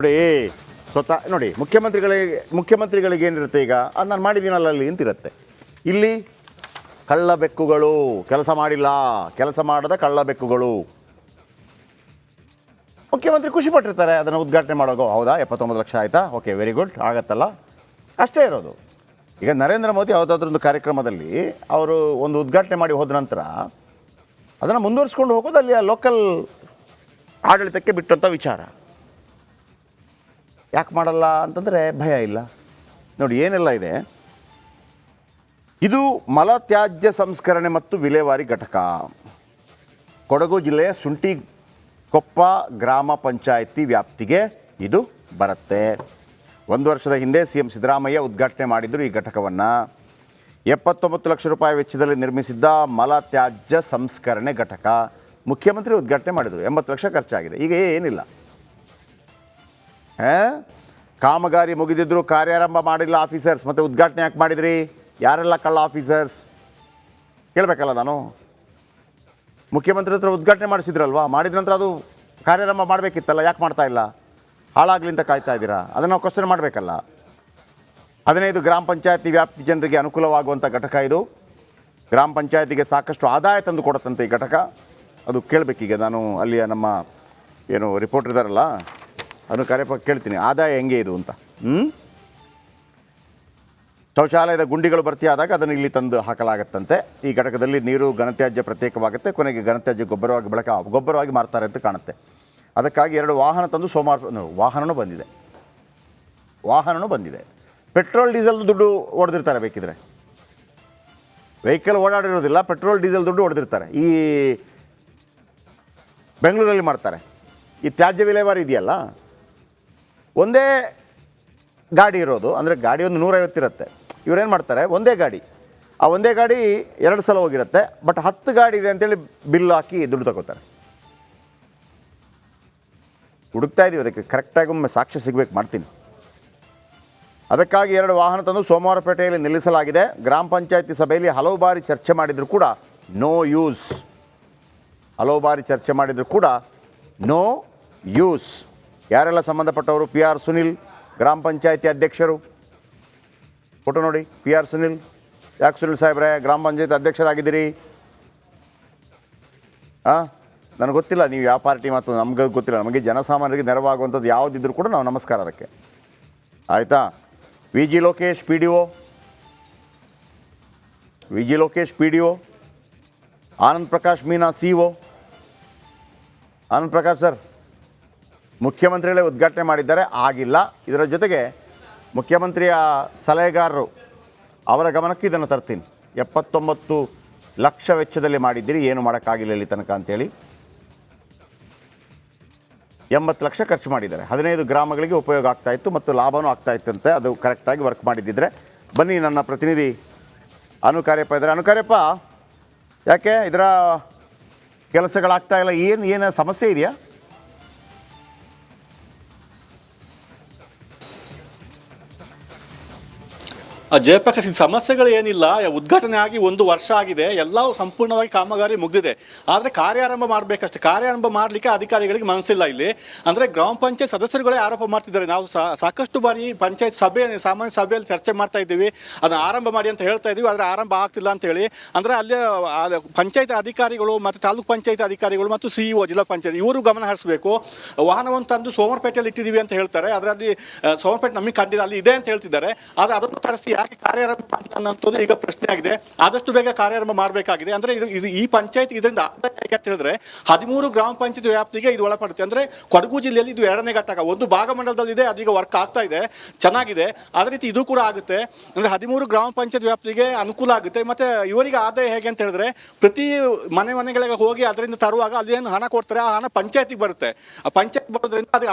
ನೋಡಿ ಸ್ವತಃ ನೋಡಿ ಮುಖ್ಯಮಂತ್ರಿಗಳಿಗೆ ಏನಿರುತ್ತೆ ಈಗ ಅದು ನಾನು ಮಾಡಿದ್ದೀನಲ್ಲ ಅಲ್ಲಿ ಅಂತಿರುತ್ತೆ. ಇಲ್ಲಿ ಕಳ್ಳ ಬೆಕ್ಕುಗಳು ಕೆಲಸ ಮಾಡಿಲ್ಲ, ಕೆಲಸ ಮಾಡದ ಕಳ್ಳ ಬೆಕ್ಕುಗಳು. ಮುಖ್ಯಮಂತ್ರಿ ಖುಷಿ ಪಟ್ಟಿರ್ತಾರೆ ಅದನ್ನು ಉದ್ಘಾಟನೆ ಮಾಡೋದು. ಹೌದಾ 79 ಲಕ್ಷ ಆಯಿತಾ, ಓಕೆ ವೆರಿ ಗುಡ್, ಆಗತ್ತಲ್ಲ, ಅಷ್ಟೇ ಇರೋದು. ಈಗ ನರೇಂದ್ರ ಮೋದಿ ಯಾವುದಾದ್ರೊಂದು ಕಾರ್ಯಕ್ರಮದಲ್ಲಿ ಅವರು ಒಂದು ಉದ್ಘಾಟನೆ ಮಾಡಿ ಹೋದ ನಂತರ ಅದನ್ನು ಮುಂದುವರಿಸ್ಕೊಂಡು ಹೋಗೋದು ಅಲ್ಲಿ ಆ ಲೋಕಲ್ ಆಡಳಿತಕ್ಕೆ ಬಿಟ್ಟಂಥ ವಿಚಾರ. ಯಾಕೆ ಮಾಡಲ್ಲ ಅಂತಂದರೆ ಭಯ ಇಲ್ಲ. ನೋಡಿ ಏನೆಲ್ಲ ಇದೆ. ಇದು ಮಲತ್ಯಾಜ್ಯ ಸಂಸ್ಕರಣೆ ಮತ್ತು ವಿಲೇವಾರಿ ಘಟಕ, ಕೊಡಗು ಜಿಲ್ಲೆಯ ಸುಂಟಿಕೊಪ್ಪ ಗ್ರಾಮ ಪಂಚಾಯಿತಿ ವ್ಯಾಪ್ತಿಗೆ ಇದು ಬರುತ್ತೆ. 1 ವರ್ಷದ ಹಿಂದೆ CM ಸಿದ್ದರಾಮಯ್ಯ ಉದ್ಘಾಟನೆ ಮಾಡಿದರು ಈ ಘಟಕವನ್ನು. 79 ಲಕ್ಷ ರೂಪಾಯಿ ವೆಚ್ಚದಲ್ಲಿ ನಿರ್ಮಿಸಿದ್ದ ಮಲತ್ಯಾಜ್ಯ ಸಂಸ್ಕರಣೆ ಘಟಕ ಮುಖ್ಯಮಂತ್ರಿ ಉದ್ಘಾಟನೆ ಮಾಡಿದರು. 80 ಲಕ್ಷ ಖರ್ಚಾಗಿದೆ. ಈಗ ಏನಿಲ್ಲ, ಕಾಮಗಾರಿ ಮುಗಿದಿದ್ರು ಕಾರ್ಯಾರಂಭ ಮಾಡಿಲ್ಲ ಆಫೀಸರ್ಸ್, ಮತ್ತು ಉದ್ಘಾಟನೆ ಯಾಕೆ ಮಾಡಿದ್ರಿ? ಯಾರೆಲ್ಲ ಕಳ್ಳ ಆಫೀಸರ್ಸ್ ಕೇಳಬೇಕಲ್ಲ ನಾನು. ಮುಖ್ಯಮಂತ್ರಿ ಹತ್ರ ಉದ್ಘಾಟನೆ ಮಾಡಿಸಿದ್ರಲ್ವಾ, ಮಾಡಿದ ನಂತರ ಅದು ಕಾರ್ಯಾರಂಭ ಮಾಡಬೇಕಿತ್ತಲ್ಲ, ಯಾಕೆ ಮಾಡ್ತಾ ಇಲ್ಲ? ಹಾಳಾಗ್ಲಿ ಅಂತ ಕಾಯ್ತಾ ಇದ್ದೀರಾ? ಅದನ್ನು ನಾವು ಕ್ವಶನ್ ಮಾಡಬೇಕಲ್ಲ. 15 ಗ್ರಾಮ ಪಂಚಾಯತಿ ವ್ಯಾಪ್ತಿ ಜನರಿಗೆ ಅನುಕೂಲವಾಗುವಂಥ ಘಟಕ ಇದು. ಗ್ರಾಮ ಪಂಚಾಯತಿಗೆ ಸಾಕಷ್ಟು ಆದಾಯ ತಂದು ಕೊಡುತ್ತಂತೆ ಈ ಘಟಕ. ಅದು ಕೇಳಬೇಕೀಗ ನಾನು ಅಲ್ಲಿಯ ನಮ್ಮ ಏನು ರಿಪೋರ್ಟರ್ ಇದ್ದಾರಲ್ಲ ಅದನ್ನು ಕರೆಪ ಕೇಳ್ತೀನಿ, ಆದಾಯ ಹೆಂಗೆ ಇದು ಅಂತ. ಶೌಚಾಲಯದ ಗುಂಡಿಗಳು ಭರ್ತಿ ಆದಾಗ ಅದನ್ನು ಇಲ್ಲಿ ತಂದು ಹಾಕಲಾಗತ್ತಂತೆ. ಈ ಘಟಕದಲ್ಲಿ ನೀರು ಘನತ್ಯಾಜ್ಯ ಪ್ರತ್ಯೇಕವಾಗುತ್ತೆ, ಕೊನೆಗೆ ಘನತ್ಯಾಜ್ಯ ಗೊಬ್ಬರವಾಗಿ ಮಾರ್ತಾರೆ ಅಂತ ಕಾಣುತ್ತೆ. ಅದಕ್ಕಾಗಿ 2 ವಾಹನ ತಂದು ಸೋಮವಾರ ವಾಹನವೂ ಬಂದಿದೆ. ಪೆಟ್ರೋಲ್ ಡೀಸೆಲ್ ದುಡ್ಡು ಹೊಡೆದಿರ್ತಾರೆ, ಬೇಕಿದ್ರೆ ವೆಹಿಕಲ್ ಓಡಾಡಿರೋದಿಲ್ಲ, ಪೆಟ್ರೋಲ್ ಡೀಸೆಲ್ ದುಡ್ಡು ಹೊಡೆದಿರ್ತಾರೆ. ಈ ಬೆಂಗಳೂರಲ್ಲಿ ಮಾಡ್ತಾರೆ. ಈ ತ್ಯಾಜ್ಯ ವಿಲೇವಾರಿ ಇದೆಯಲ್ಲ, ಒಂದೇ ಗಾಡಿ ಇರೋದು, ಅಂದರೆ ಗಾಡಿ ಒಂದು 150 ಇರುತ್ತೆ. ಇವರೇನು ಮಾಡ್ತಾರೆ, ಒಂದೇ ಗಾಡಿ 2 ಸಲ ಹೋಗಿರುತ್ತೆ, ಬಟ್ 10 ಗಾಡಿ ಇದೆ ಅಂತೇಳಿ ಬಿಲ್ ಹಾಕಿ ದುಡ್ಡು ತಗೋತಾರೆ. ಹುಡುಕ್ತಾ ಇದ್ದೀವಿ, ಅದಕ್ಕೆ ಕರೆಕ್ಟಾಗಿ ಒಮ್ಮೆ ಸಾಕ್ಷ್ಯ ಸಿಗಬೇಕು, ಮಾಡ್ತೀನಿ. ಅದಕ್ಕಾಗಿ 2 ವಾಹನ ತಂದು ಸೋಮವಾರಪೇಟೆಯಲ್ಲಿ ನಿಲ್ಲಿಸಲಾಗಿದೆ. ಗ್ರಾಮ ಪಂಚಾಯತಿ ಸಭೆಯಲ್ಲಿ ಹಲವು ಬಾರಿ ಚರ್ಚೆ ಮಾಡಿದರೂ ಕೂಡ ನೋ ಯೂಸ್. ಯಾರೆಲ್ಲ ಸಂಬಂಧಪಟ್ಟವರು? PR ಸುನಿಲ್ ಗ್ರಾಮ ಪಂಚಾಯತಿ ಅಧ್ಯಕ್ಷರು. ಫೋಟೋ ನೋಡಿ, PR ಸುನಿಲ್. ಯಾಕೆ ಸುನಿಲ್ ಸಾಹೇಬ್ರೆ ಗ್ರಾಮ ಪಂಚಾಯತಿ ಅಧ್ಯಕ್ಷರಾಗಿದ್ದೀರಿ? ನನಗೆ ಗೊತ್ತಿಲ್ಲ ನೀವು ಯಾವ ಪಾರ್ಟಿ, ಮತ್ತು ನಮ್ಗೆ ಗೊತ್ತಿಲ್ಲ. ನಮಗೆ ಜನಸಾಮಾನ್ಯರಿಗೆ ನೆರವಾಗುವಂಥದ್ದು ಯಾವುದಿದ್ರೂ ಕೂಡ ನಾವು ನಮಸ್ಕಾರ ಅದಕ್ಕೆ, ಆಯಿತಾ? VG ಲೋಕೇಶ್ PDO, ಆನಂದ್ ಪ್ರಕಾಶ್ ಮೀನಾ CO. ಆನಂದ್ ಪ್ರಕಾಶ್ ಸರ್ ಮುಖ್ಯಮಂತ್ರಿಗಳೇ ಉದ್ಘಾಟನೆ ಮಾಡಿದ್ದಾರೆ, ಆಗಿಲ್ಲ. ಇದರ ಜೊತೆಗೆ ಮುಖ್ಯಮಂತ್ರಿಯ ಸಲಹೆಗಾರರು ಅವರ ಗಮನಕ್ಕೆ ಇದನ್ನು ತರ್ತೀನಿ. 79 ಲಕ್ಷ ವೆಚ್ಚದಲ್ಲಿ ಮಾಡಿದ್ದೀರಿ, ಏನು ಮಾಡೋಕ್ಕಾಗಿಲ್ಲ ಇಲ್ಲಿ ತನಕ ಅಂತೇಳಿ. 80 ಲಕ್ಷ ಖರ್ಚು ಮಾಡಿದ್ದಾರೆ. 15 ಗ್ರಾಮಗಳಿಗೆ ಉಪಯೋಗ ಆಗ್ತಾಯಿತ್ತು ಮತ್ತು ಲಾಭವೂ ಆಗ್ತಾಯಿತ್ತಂತೆ, ಅದು ಕರೆಕ್ಟಾಗಿ ವರ್ಕ್ ಮಾಡಿದ್ದಿದ್ರೆ. ಬನ್ನಿ, ನನ್ನ ಪ್ರತಿನಿಧಿ ಅನುಕಾರ್ಯಪ್ಪ ಇದ್ದಾರೆ. ಅನುಕಾರ್ಯಪ್ಪ, ಯಾಕೆ ಇದರ ಕೆಲಸಗಳಾಗ್ತಾ ಇಲ್ಲ? ಏನು ಸಮಸ್ಯೆ ಇದೆಯಾ? ಜಯಪ್ರಕಾಶ್, ಇದು ಸಮಸ್ಯೆಗಳು ಏನಿಲ್ಲ. ಉದ್ಘಾಟನೆ ಆಗಿ 1 ವರ್ಷ ಆಗಿದೆ, ಎಲ್ಲವೂ ಸಂಪೂರ್ಣವಾಗಿ ಕಾಮಗಾರಿ ಮುಗಿದಿದೆ. ಆದರೆ ಕಾರ್ಯಾರಂಭ ಮಾಡಬೇಕಷ್ಟೇ. ಕಾರ್ಯಾರಂಭ ಮಾಡಲಿಕ್ಕೆ ಅಧಿಕಾರಿಗಳಿಗೆ ಮನಸ್ಸಿಲ್ಲ ಇಲ್ಲಿ. ಅಂದರೆ ಗ್ರಾಮ ಪಂಚಾಯತ್ ಸದಸ್ಯರುಗಳೇ ಆರೋಪ ಮಾಡ್ತಿದ್ದಾರೆ. ನಾವು ಸಾಕಷ್ಟು ಬಾರಿ ಪಂಚಾಯತ್ ಸಾಮಾನ್ಯ ಸಭೆಯಲ್ಲಿ ಚರ್ಚೆ ಮಾಡ್ತಾ ಇದ್ದೀವಿ, ಅದನ್ನು ಆರಂಭ ಮಾಡಿ ಅಂತ ಹೇಳ್ತಾ ಇದ್ದೀವಿ, ಆದರೆ ಆರಂಭ ಆಗ್ತಿಲ್ಲ ಅಂತ ಹೇಳಿ. ಅಂದರೆ ಅಲ್ಲಿ ಪಂಚಾಯತ್ ಅಧಿಕಾರಿಗಳು ಮತ್ತು ತಾಲೂಕು ಪಂಚಾಯತ್ ಅಧಿಕಾರಿಗಳು ಮತ್ತು CEO ಜಿಲ್ಲಾ ಪಂಚಾಯತ್ ಇವರು ಗಮನ ಹರಿಸಬೇಕು. ವಾಹನವನ್ನು ತಂದು ಸೋಮವಾರಪೇಟೆಯಲ್ಲಿ ಇಟ್ಟಿದ್ದೀವಿ ಅಂತ ಹೇಳ್ತಾರೆ, ಅದರಲ್ಲಿ ಸೋಮವಾರಪೇಟೆ ನಮಗೆ ಕಂಡಿಲ್ಲ, ಅಲ್ಲಿ ಇದೆ ಅಂತ ಹೇಳ್ತಿದ್ದಾರೆ. ಆದರೆ ಅದನ್ನು ತರಿಸಿ ಯಾಕೆ ಕಾರ್ಯಾರಂಭ ಮಾಡಿಲ್ಲ ಅನ್ನೋದು ಈಗ ಪ್ರಶ್ನೆ ಆಗಿದೆ. ಆದಷ್ಟು ಬೇಗ ಕಾರ್ಯಾರಂಭ ಮಾಡಬೇಕಾಗಿದೆ. ಅಂದ್ರೆ ಇದು ಈ ಪಂಚಾಯತ್ ಇದರಿಂದ ಆದಾಯ ಅಂತ ಹೇಳಿದ್ರೆ 13 ಗ್ರಾಮ ಪಂಚಾಯತ್ ವ್ಯಾಪ್ತಿಗೆ ಇದು ಒಳಪಡುತ್ತೆ. ಅಂದ್ರೆ ಕೊಡಗು ಜಿಲ್ಲೆಯಲ್ಲಿ ಇದು 2ನೇ ಘಟಕ. ಒಂದು ಭಾಗಮಂಡಲದಲ್ಲಿ ಇದೆ, ಅದೀಗ ವರ್ಕ್ ಆಗ್ತಾ ಇದೆ, ಚೆನ್ನಾಗಿದೆ. ಅದೇ ರೀತಿ ಇದು ಕೂಡ ಆಗುತ್ತೆ. ಅಂದ್ರೆ 13 ಗ್ರಾಮ ಪಂಚಾಯತ್ ವ್ಯಾಪ್ತಿಗೆ ಅನುಕೂಲ ಆಗುತ್ತೆ. ಮತ್ತೆ ಇವರಿಗೆ ಆದಾಯ ಹೇಗೆ ಅಂತ ಹೇಳಿದ್ರೆ, ಪ್ರತಿ ಮನೆಗಳಿಗೆ ಹೋಗಿ ಅದರಿಂದ ತರುವಾಗ ಅಲ್ಲಿ ಏನು ಹಣ ಕೊಡ್ತಾರೆ, ಆ ಹಣ ಪಂಚಾಯತಿಗೆ ಬರುತ್ತೆ. ಆ ಪಂಚಾಯತ್ ಬರೋದ್ರಿಂದ ಅದು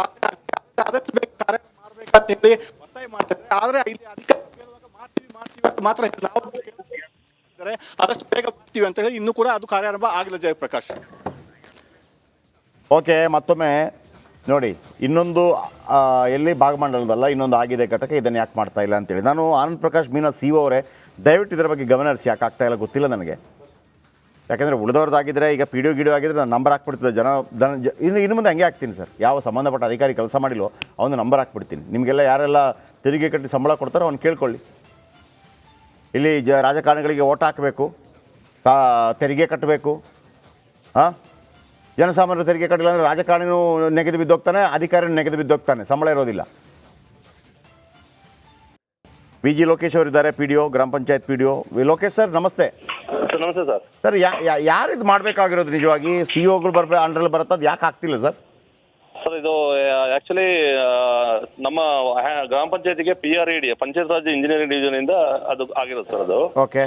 ಆದಷ್ಟು ಬೇಗ ಕಾರ್ಯಾರಂಭ ಮಾಡ್ಬೇಕಂತ ಹೇಳಿ ಒತ್ತಾಯ ಮಾಡ್ತಾರೆ. ಆದ್ರೆ ಇಲ್ಲಿ ಅಧಿಕಾರಿ ಮಾತ್ರ ಆದಷ್ಟು ಬೇಗ ಮಾಡ್ತೀವಿ ಅಂತ ಹೇಳಿ ಇನ್ನೂ ಕೂಡ ಅದು ಕಾರ್ಯಾರಂಭ ಆಗಿಲ್ಲ. ಜಯಪ್ರಕಾಶ್, ಓಕೆ, ಮತ್ತೊಮ್ಮೆ ನೋಡಿ, ಇನ್ನೊಂದು ಎಲ್ಲಿ ಭಾಗಮಂಡಲದಲ್ಲ, ಇನ್ನೊಂದು ಆಗಿದೆ ಘಟಕ, ಇದನ್ನು ಯಾಕೆ ಮಾಡ್ತಾ ಇಲ್ಲ ಅಂತೇಳಿ. ನಾನು ಆನಂದ್ ಪ್ರಕಾಶ್ ಮೀನಾ CO ಅವರೇ, ದಯವಿಟ್ಟು ಇದರ ಬಗ್ಗೆ ಗಮನ ಹರಿಸಿ. ಯಾಕೆ ಆಗ್ತಾ ಇಲ್ಲ ಗೊತ್ತಿಲ್ಲ ನನಗೆ. ಯಾಕೆಂದರೆ ಉಳಿದವ್ರದ್ದಾಗಿದ್ದರೆ ಈಗ ಪಿ ಡಿ ಒ ಗಿಡಿಯೋ ಆಗಿದ್ರೆ ನಾನು ನಂಬರ್ ಹಾಕ್ಬಿಡ್ತಿದ್ದೆ ಇನ್ನು ಮುಂದೆ ಹಂಗೆ ಹಾಕ್ತೀನಿ ಸರ್. ಯಾವ ಸಂಬಂಧಪಟ್ಟ ಅಧಿಕಾರಿ ಕೆಲಸ ಮಾಡಿಲ್ಲೋ ಅವನು ನಂಬರ್ ಹಾಕ್ಬಿಡ್ತೀನಿ. ನಿಮಗೆಲ್ಲ ಯಾರೆಲ್ಲ ತೆರಿಗೆ ಕಟ್ಟಿ ಸಂಬಳ ಕೊಡ್ತಾರೋ ಅವ್ನು ಕೇಳ್ಕೊಳ್ಳಿ. ಇಲ್ಲಿ ರಾಜಕಾರಣಿಗಳಿಗೆ ಓಟ್ ಹಾಕಬೇಕು, ತೆರಿಗೆ ಕಟ್ಟಬೇಕು. ಹಾಂ, ಜನಸಾಮಾನ್ಯರು ತೆರಿಗೆ ಕಟ್ಟಿಲ್ಲ ಅಂದರೆ ರಾಜಕಾರಣಿನೂ ನೆಗೆದು ಬಿದ್ದೋಗ್ತಾನೆ, ಅಧಿಕಾರಿನೂ ನೆಗೆದು ಬಿದ್ದೋಗ್ತಾನೆ, ಸಂಬಳ ಇರೋದಿಲ್ಲ. ವಿ ಜಿ ಲೋಕೇಶ್ ಅವರು ಇದ್ದಾರೆ, ಪಿ ಡಿ ಒ, ಗ್ರಾಮ panchayat P D O. Lokesh sir ನಮಸ್ತೆ. ಸರ್ ನಮಸ್ತೆ ಸರ್. ಸರ್ ಯಾರು ಇದು ಮಾಡಬೇಕಾಗಿರೋದು ನಿಜವಾಗಿ? ಸಿ ಒಗಳು ಅಂಡ್ರಲ್ಲಿ ಬರುತ್ತೆ, ಅದು ಯಾಕೆ ಆಗ್ತಿಲ್ಲ ಸರ್? ಸರ್ ಇದು ಆ್ಯಕ್ಚುಲಿ ನಮ್ಮ ಗ್ರಾಮ ಪಂಚಾಯತಿಗೆ PRED ಪಂಚಾಯತ್ ರಾಜ್ ಇಂಜಿನಿಯರಿಂಗ್ ಡಿವಿಷನಿಂದ ಅದು ಆಗಿರೋದು ಸರ್ ಅದು. ಓಕೆ.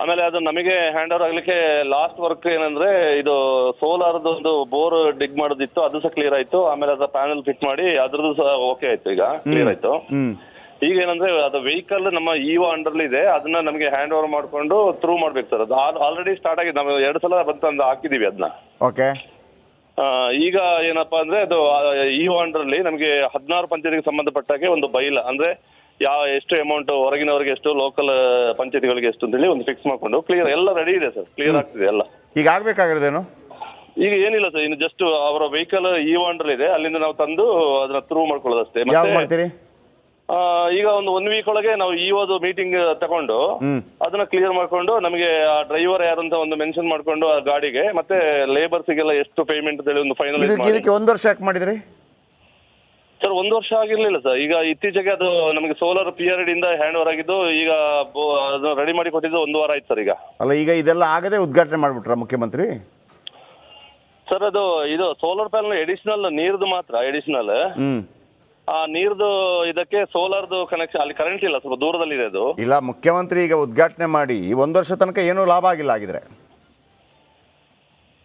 ಆಮೇಲೆ ಅದು ನಮಗೆ ಹ್ಯಾಂಡ್ ಓವರ್ ಆಗಲಿಕ್ಕೆ ಲಾಸ್ಟ್ ವರ್ಕ್ ಏನಂದರೆ ಇದು ಸೋಲಾರ್ದು ಒಂದು ಬೋರ್ ಡಿಗ್ ಮಾಡೋದಿತ್ತು, ಅದು ಸಹ ಕ್ಲಿಯರ್ ಆಯಿತು. ಆಮೇಲೆ ಅದು ಪ್ಯಾನಲ್ ಫಿಟ್ ಮಾಡಿ ಅದ್ರದ್ದು ಸಹ ಓಕೆ ಆಯಿತು, ಈಗ ಕ್ಲಿಯರ್ ಆಯಿತು. ಈಗ ಏನಂದ್ರೆ ಅದು ವೆಹಿಕಲ್ ನಮ್ಮ ಇಒ ಅಂಡರ್ಲಿ ಇದೆ, ಅದನ್ನ ನಮಗೆ ಹ್ಯಾಂಡ್ ಓವರ್ ಮಾಡ್ಕೊಂಡು ಥ್ರೂ ಮಾಡ್ಬೇಕು ಸರ್. ಅದು ಆಲ್ರೆಡಿ ಸ್ಟಾರ್ಟ್ ಆಗಿದೆ, ನಾವು 2 ಸಲ ಬಂದು ಹಾಕಿದೀವಿ ಅದನ್ನ. ಓಕೆ. ಈಗ ಏನಪ್ಪಾ ಅಂದ್ರೆ ಅದು ಇಒ ಅಂಡರ್ಲಿ ನಮಗೆ 16 ಪಂಚಾಯತಿಗೆ ಸಂಬಂಧಪಟ್ಟಾಗೆ ಒಂದು ಬೈಲ ಅಂದ್ರೆ ಎಷ್ಟು ಅಮೌಂಟ್ ಹೊರಗಿನವರಿಗೆ ಎಷ್ಟು, ಲೋಕಲ್ ಪಂಚಾಯತಿಗಳಿಗೆ ಎಷ್ಟು ಅಂತೇಳಿ ಒಂದು ಫಿಕ್ಸ್ ಮಾಡ್ಕೊಂಡು ಕ್ಲಿಯರ್ ಎಲ್ಲ ರೆಡಿ ಇದೆ ಸರ್, ಕ್ಲಿಯರ್ ಆಗ್ತಿದೆ ಎಲ್ಲ. ಈಗ ಆಗ್ಬೇಕಾಗಿರೋದೇನು? ಈಗ ಏನಿಲ್ಲ ಸರ್, ಇನ್ನು ಜಸ್ಟ್ ಅವರ ವೆಹಿಕಲ್ ಇಒ ಅಂಡರ್ ಇದೆ, ಅಲ್ಲಿಂದ ನಾವು ತಂದು ಅದನ್ನ ಥ್ರೂ ಮಾಡ್ಕೊಳ್ಳೋದಷ್ಟೇ. ಯಾವಾಗ ಮಾಡ್ತೀರಿ? ಈಗ ಒಂದು 1 ವೀಕ್ ಒಳಗೆ ನಾವು ಇಒದು ಮೀಟಿಂಗ್ ತಗೊಂಡು ಅದನ್ನ ಕ್ಲಿಯರ್ ಮಾಡ್ಕೊಂಡು ನಮಗೆ ಆ ಡ್ರೈವರ್ ಯಾರು ಅಂತ ಒಂದು ಮೆನ್ಷನ್ ಮಾಡ್ಕೊಂಡು ಆ ಗಾಡಿಗೆ ಮತ್ತೆ ಲೇಬರ್ಸ್ಗೆಲ್ಲ ಎಷ್ಟು ಪೇಮೆಂಟ್ ಅಂತ ಹೇಳಿ ಒಂದು ಫೈನಲೈಸ್ ಮಾಡಿ. ಇದಕ್ಕೆ 1 ವರ್ಷ ಯಾಕೆ ಮಾಡಿದ್ರಿ ಸರ್? 1 ವರ್ಷ ಆಗಿರ್ಲಿಲ್ಲ ಸರ್. ಈಗ ಇತ್ತೀಚೆಗೆ ಅದು ನಮಗೆ ಸೋಲಾರ್ PRED ಇಂದ ಹ್ಯಾಂಡ್ ಓವರ್ ಆಗಿದ್ದು, ಈಗ ಅದನ್ನ ರೆಡಿ ಮಾಡಿ ಕೊಟ್ಟಿದ್ದು 1 ವಾರ ಆಯ್ತು ಸರ್. ಈಗ ಅಲ್ಲ, ಈಗ ಇದೆಲ್ಲ ಆಗದೆ ಉದ್ಘಾಟನೆ ಮಾಡ್ಬಿಟ್ರ ಮುಖ್ಯಮಂತ್ರಿ? ಸರ್ ಅದು ಇದು ಸೋಲಾರ್ ಪ್ಯಾನಲ್ ಎಡಿಷನಲ್ ನೀರ್ದು ಮಾತ್ರ ಎಡಿಷನಲ್. ಆ ನೀರ್ದು ಇದಕ್ಕೆ ಸೋಲಾರ್ದು ಕನೆಕ್ಷನ್ ಅಲ್ಲಿ ಕರೆಂಟ್ ಇಲ್ಲ, ಸ್ವಲ್ಪ ದೂರದಲ್ಲಿದೆ ಅದು. ಇಲ್ಲ, ಮುಖ್ಯಮಂತ್ರಿ ಈಗ ಉದ್ಘಾಟನೆ ಮಾಡಿ 1 ವರ್ಷ ತನಕ ಏನೂ ಲಾಭ ಆಗಿಲ್ಲ ಆಗಿದ್ರೆ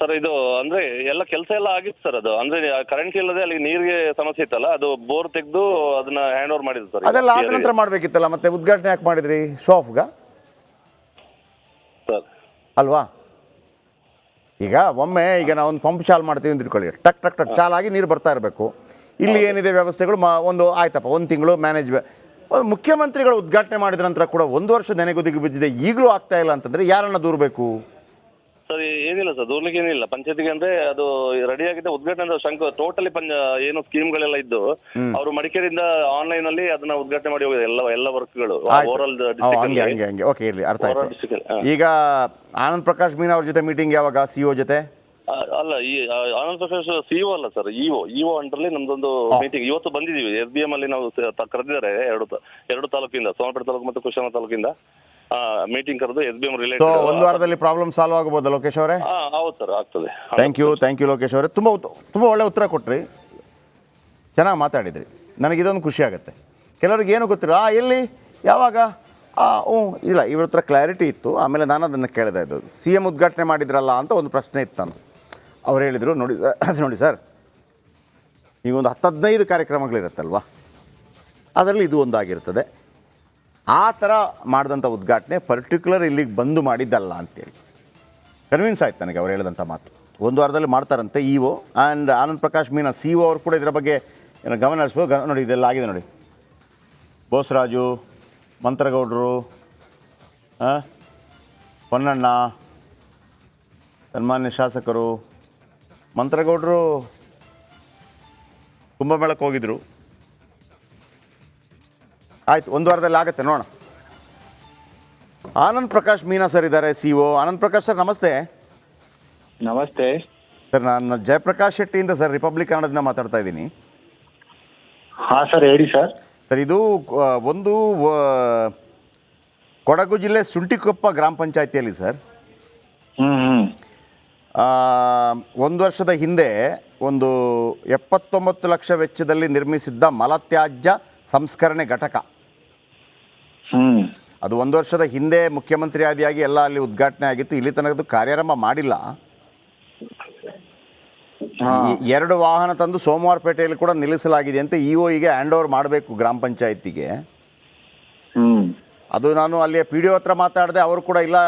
ಸರ್. ಇದು ಅಂದ್ರೆ ಎಲ್ಲ ಕೆಲಸ ಎಲ್ಲ ಆಗಿತ್ತು ಸರ್. ಅದು ಅಂದ್ರೆ ಕರೆಂಟ್ ಇಲ್ಲದೆ ಅಲ್ಲಿ ನೀರಿಗೆ ಸಮಸ್ಯೆ ಇತ್ತಲ್ಲ, ಅದು ಬೋರ್ ತೆಗೆದು ಅದನ್ನ ಹ್ಯಾಂಡ್ ಓವರ್ ಮಾಡಿದ್ರು ಸರ್. ಅದೆಲ್ಲ ಆದ ನಂತರ ಮಾಡ್ಬೇಕಿತ್ತಲ್ಲ, ಮತ್ತೆ ಉದ್ಘಾಟನೆ ಯಾಕೆ ಮಾಡಿದ್ರಿ? ಶೋ ಆಫ್ಗ ಸರ್ ಅಲ್ವಾ? ಈಗ ಒಮ್ಮೆ ಈಗ ನಾವು ಒಂದು ಪಂಪ್ ಚಾಲು ಮಾಡ್ತೀವಿ ಅಂತ ಇಟ್ಕೊಳ್ಳಿ, ಟಕ್ ಟಕ್ ಟಕ್ ಚಾಲಾಗಿ ನೀರು ಬರ್ತಾ ಇರಬೇಕು. ಇಲ್ಲಿ ಏನಿದೆ ವ್ಯವಸ್ಥೆಗಳು ಒಂದು ಆಯ್ತಪ್ಪ, 1 ತಿಂಗಳು ಮ್ಯಾನೇಜ್. ಮುಖ್ಯಮಂತ್ರಿಗಳು ಉದ್ಘಾಟನೆ ಮಾಡಿದ ನಂತರ ಕೂಡ 1 ವರ್ಷ ನೆನೆಗುದಿಗೆ ಬಿದ್ದಿದೆ, ಈಗಲೂ ಆಗ್ತಾ ಇಲ್ಲ ಅಂತಂದ್ರೆ ಯಾರನ್ನ ದೂರಬೇಕು ಸರ್? ಏನಿಲ್ಲ ಸರ್, ದೂರ್ಲಿಕ್ಕೆ ಏನಿಲ್ಲ. ಪಂಚಾಯತಿಗೆ ಅಂದ್ರೆ ಅದು ರೆಡಿ ಆಗಿದೆ, ಉದ್ಘಾಟನೆ ಶಂಕು ಟೋಟಲಿ ಏನು ಸ್ಕೀಮ್ಗಳೆಲ್ಲ ಇದ್ದು ಅವರು ಮಡಿಕೇರಿಯಿಂದ ಆನ್ಲೈನ್ ಅಲ್ಲಿ ಅದನ್ನ ಉದ್ಘಾಟನೆ ಮಾಡಿ ಹೋಗಿದೆ ಎಲ್ಲ ವರ್ಕ್ಗಳು ಓವರಾಲ್ ಹಂಗೆ. ಓಕೆ, ಇರಲಿ, ಅರ್ಥ ಆಯ್ತು. ಈಗ ಆನಂದ್ ಪ್ರಕಾಶ್ ಮೀನಾ ಅವ್ರ ಜೊತೆ ಮೀಟಿಂಗ್ ಯಾವಾಗ? CO ಜೊತೆ ಅಲ್ಲ, ಈ ಆನಂದ್ ಪ್ರಕಾಶ್ CO ಅಲ್ಲ ಸರ್, ಇಒ ಅಂಡರ್ಲಿ ನಮ್ದೊಂದು ಮೀಟಿಂಗ್ ಇವತ್ತು ಬಂದಿದ್ದೀವಿ. SBM ಅಲ್ಲಿ ನಾವು ಕರೆದಿದ್ದಾರೆ ಎರಡು ತಾಲೂಕಿಂದ, ಸೋಮಪೇಟೆ ತಾಲೂಕು ಮತ್ತು ಕುಶಾಲ ತಾಲೂಕಿಂದ ಮೀಟಿಂಗ್ ಕರೆದು SBM ರಿಲೇಟೆಡ್. 1 ವಾರದಲ್ಲಿ ಪ್ರಾಬ್ಲಮ್ ಸಾಲ್ವ್ ಆಗಬಹುದು ಲೋಕೇಶ್ ಅವರೇ? ಹೌದು ಸರ್, ಆಗ್ತದೆ. ಥ್ಯಾಂಕ್ ಯು ಲೋಕೇಶ್ ಅವರೇ, ತುಂಬ ಒಳ್ಳೆ ಉತ್ತರ ಕೊಟ್ರಿ, ಚೆನ್ನಾಗಿ ಮಾತಾಡಿದ್ರಿ. ನನಗಿದೊಂದು ಖುಷಿ ಆಗುತ್ತೆ. ಕೆಲವ್ರಿಗೆ ಏನು ಗೊತ್ತಿರೋ ಎಲ್ಲಿ ಯಾವಾಗ ಇಲ್ಲ, ಇವ್ರ ಹತ್ರ ಕ್ಲಾರಿಟಿ ಇತ್ತು. ಆಮೇಲೆ ನಾನು ಅದನ್ನು ಕೇಳಿದೆ, ಇದು CM ಉದ್ಘಾಟನೆ ಮಾಡಿದ್ರಲ್ಲ ಅಂತ ಒಂದು ಪ್ರಶ್ನೆ ಇತ್ತು. ನಾನು ಅವ್ರು ಹೇಳಿದರು, ನೋಡಿ ಸರ್, ಈಗ ಒಂದು 10-15 ಕಾರ್ಯಕ್ರಮಗಳಿರುತ್ತಲ್ವ, ಅದರಲ್ಲಿ ಇದು ಒಂದಾಗಿರ್ತದೆ. ಆ ಥರ ಮಾಡಿದಂಥ ಉದ್ಘಾಟನೆ ಪರ್ಟಿಕ್ಯುಲರ್ ಇಲ್ಲಿಗೆ ಬಂದು ಮಾಡಿದ್ದಲ್ಲ ಅಂತೇಳಿ ಕನ್ವಿನ್ಸ್ ಆಯ್ತು ನನಗೆ ಅವ್ರು ಹೇಳಿದಂಥ ಮಾತು. 1 ವಾರದಲ್ಲಿ ಮಾಡ್ತಾರಂತೆ EO and Anand Prakash Meena CO ಅವರು ಕೂಡ ಇದರ ಬಗ್ಗೆ ಏನೋ ಗಮನ ಹರಿಸ್ಬೋದು. ನೋಡಿ, ಇದೆಲ್ಲ ಆಗಿದೆ ನೋಡಿ. ಬೋಸರಾಜು, ಮಂತ್ರಗೌಡರು, ಹೊನ್ನಣ್ಣ, ಸನ್ಮಾನ್ಯ ಶಾಸಕರು. ಮಂತ್ರಗೌಡರು ಕುಂಭಮೇಳಕ್ಕೆ ಹೋಗಿದ್ರು. ಆಯ್ತು, 1 ವಾರದಲ್ಲಿ ಆಗುತ್ತೆ, ನೋಡೋಣ. ಆನಂದ್ ಪ್ರಕಾಶ್ ಮೀನಾ ಸರ್ ಇದ್ದಾರೆ, CO. ಆನಂದ್ ಪ್ರಕಾಶ್ ಸರ್ ನಮಸ್ತೆ. ನಮಸ್ತೆ ಸರ್, ನಾನು ಜಯಪ್ರಕಾಶ್ ಶೆಟ್ಟಿಯಿಂದ ಸರ್, ರಿಪಬ್ಲಿಕ್ ಕನ್ನಡದಿಂದ ಮಾತಾಡ್ತಾ ಇದ್ದೀನಿ. ಹಾಂ ಸರ್, ಹೇಳಿ ಸರ್. ಸರ್, ಇದು ಒಂದು ಕೊಡಗು ಜಿಲ್ಲೆ ಸುಂಟಿಕೊಪ್ಪ ಗ್ರಾಮ ಪಂಚಾಯತಿಯಲ್ಲಿ ಸರ್, 1 ವರ್ಷದ ಹಿಂದೆ ಒಂದು 79 ಲಕ್ಷ ವೆಚ್ಚದಲ್ಲಿ ನಿರ್ಮಿಸಿದ್ದ ಮಲತ್ಯಾಜ್ಯ ಸಂಸ್ಕರಣೆ ಘಟಕ. ಅದು 1 ವರ್ಷದ ಹಿಂದೆ ಮುಖ್ಯಮಂತ್ರಿ ಆದಿಯಾಗಿ ಎಲ್ಲ ಅಲ್ಲಿ ಉದ್ಘಾಟನೆ ಆಗಿತ್ತು. ಇಲ್ಲಿ ತನಕ ಕಾರ್ಯಾರಂಭ ಮಾಡಿಲ್ಲ. 2 ವಾಹನ ತಂದು ಸೋಮವಾರಪೇಟೆಯಲ್ಲಿ ಕೂಡ ನಿಲ್ಲಿಸಲಾಗಿದೆ ಅಂತ ಇಒಗೆ ಹ್ಯಾಂಡ್ ಓವರ್ ಮಾಡಬೇಕು ಗ್ರಾಮ ಪಂಚಾಯತಿಗೆ. ಅದು ನಾನು ಅಲ್ಲಿ PDO ಹತ್ರ ಮಾತಾಡಿದೆ, ಅವರು ಕೂಡ ಇಲ್ಲ,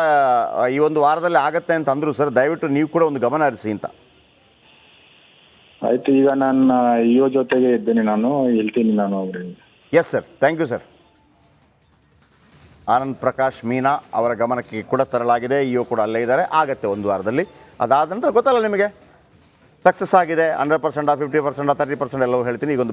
ಈ 1 ವಾರದಲ್ಲಿ ಆಗತ್ತೆ ಅಂತ ಅಂದರು ಸರ್. ದಯವಿಟ್ಟು ನೀವು ಕೂಡ ಒಂದು ಗಮನ ಹರಿಸಿ ಅಂತ. ಆಯ್ತು, ಈಗ ನಾನು ಇಒ ಜೊತೆಗೆ ಇದ್ದೇನೆ, ನಾನು ಹೇಳ್ತೀನಿ ನಾನು ಅವ್ರಿಗೆ. Yes sir, thank you sir. Anand Prakash Meena ಅವರ ಗಮನಕ್ಕೆ ಕೂಡ ತರಲಾಗಿದೆ. ಇಒ ಕೂಡ ಅಲ್ಲೇ ಇದ್ದಾರೆ. ಆಗತ್ತೆ ಒಂದು ವಾರದಲ್ಲಿ. ಅದಾದ ನಂತರ ಗೊತ್ತಲ್ಲ ನಿಮಗೆ, ಸಕ್ಸಸ್ ಆಗಿದೆ 100% 50% 30% ಎಲ್ಲವೂ ಹೇಳ್ತೀನಿ. ಈಗೊಂದು